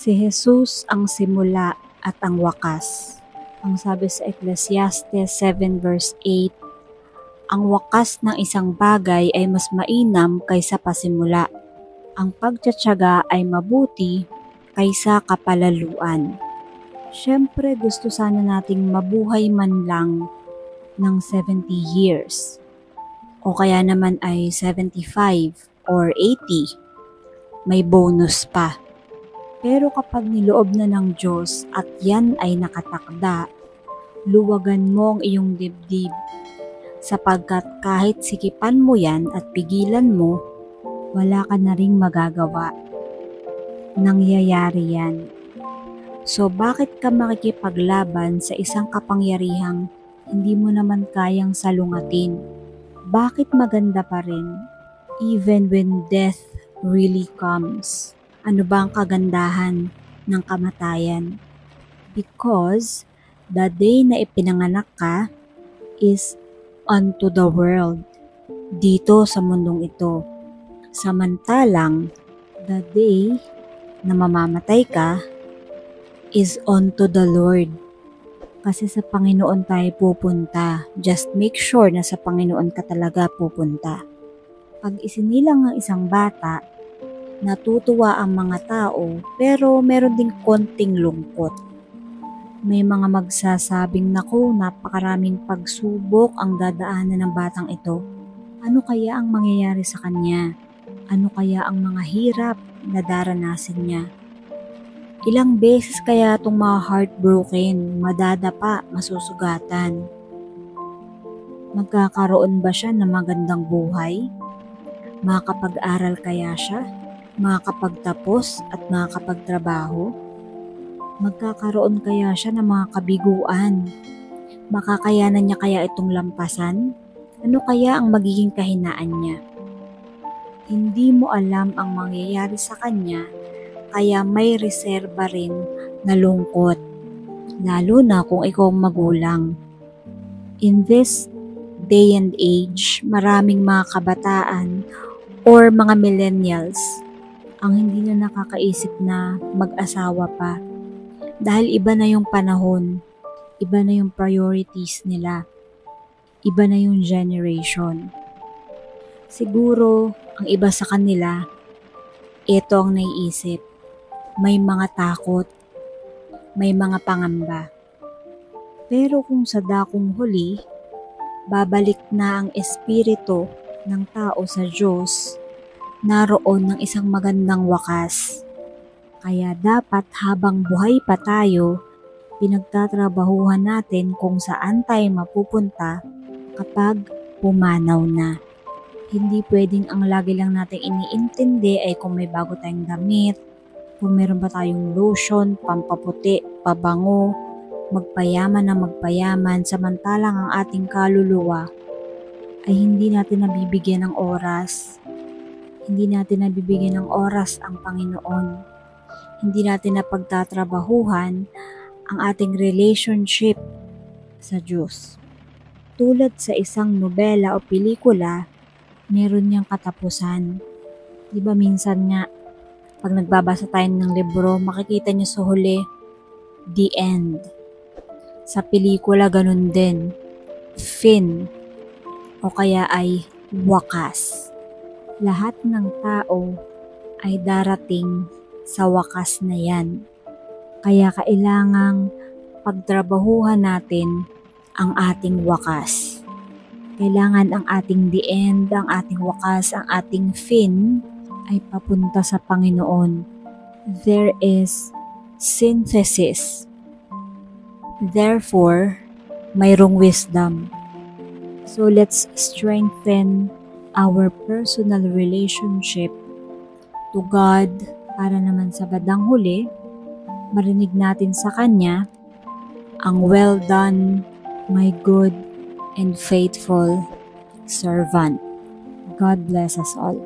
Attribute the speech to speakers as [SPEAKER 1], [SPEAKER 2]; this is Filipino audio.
[SPEAKER 1] Si Jesus ang simula at ang wakas. Ang sabi sa Ecclesiastes 7 verse 8, ang wakas ng isang bagay ay mas mainam kaysa pasimula. Ang pagtiyatiyaga ay mabuti kaysa kapalaluan. Siyempre gusto sana nating mabuhay man lang ng 70 years. O kaya naman ay 75 or 80. May bonus pa. Pero kapag niloob na ng Diyos at yan ay nakatakda, luwagan mo ang iyong dibdib. Sapagkat kahit sikipan mo yan at pigilan mo, wala ka na ring magagawa. Nangyayari yan. So bakit ka makikipaglaban sa isang kapangyarihang hindi mo naman kayang salungatin? Bakit maganda pa rin even when death really comes? Ano ba ang kagandahan ng kamatayan? Because the day na ipinanganak ka is unto the world, dito sa mundong ito. Samantalang, the day na mamamatay ka is unto the Lord. Kasi sa Panginoon tayo pupunta. Just make sure na sa Panginoon ka talaga pupunta. Pag isinilang ang isang bata, natutuwa ang mga tao pero meron ding konting lungkot. May mga magsasabing naku, napakaraming pagsubok ang dadaanan ng batang ito. Ano kaya ang mangyayari sa kanya? Ano kaya ang mga hirap na daranasin niya? Ilang beses kaya itong mga heartbroken, madadapa, masusugatan? Magkakaroon ba siya ng magandang buhay? Makakapag-aral kaya siya? Makakapagtapos at makakapagtrabaho? Magkakaroon kaya siya ng mga kabiguan? Makakayanan niya kaya itong lampasan? Ano kaya ang magiging kahinaan niya? Hindi mo alam ang mangyayari sa kanya, kaya may reserba rin na lungkot, lalo na kung ikaw magulang. In this day and age, maraming mga kabataan or mga millennials ang hindi na nakakaisip na mag-asawa pa. Dahil iba na yung panahon, iba na yung priorities nila, iba na yung generation. Siguro, ang iba sa kanila, ito ang naiisip. May mga takot, may mga pangamba. Pero kung sa dakong huli, babalik na ang espiritu ng tao sa Diyos, naroon ng isang magandang wakas. Kaya dapat habang buhay pa tayo, pinagtatrabahuhan natin kung saan tayo mapupunta kapag pumanaw na. Hindi pwedeng ang lagi lang natin iniintindi ay kung may bago tayong damit, kung meron ba tayong lotion, pampaputi, pabango, magpayaman na magpayaman, samantalang ang ating kaluluwa ay hindi natin nabibigyan ng oras. Hindi natin nabibigyan ng oras ang Panginoon. Hindi natin napagtatrabahuhan ang ating relationship sa Diyos. Tulad sa isang nobela o pelikula, meron niyang katapusan. Diba minsan nga, pag nagbabasa tayo ng libro, makikita niyo sa huli, the end. Sa pelikula, ganun din. Fin. O kaya ay wakas. Lahat ng tao ay darating sa wakas na yan. Kaya kailangang pagtrabahuhan natin ang ating wakas. Kailangan ang ating the end, ang ating wakas, ang ating fin ay papunta sa Panginoon. There is synthesis. Therefore, mayroong wisdom. So let's strengthen our personal relationship to God para naman sa bandang huli, marinig natin sa Kanya ang well done, my good and faithful servant. God bless us all.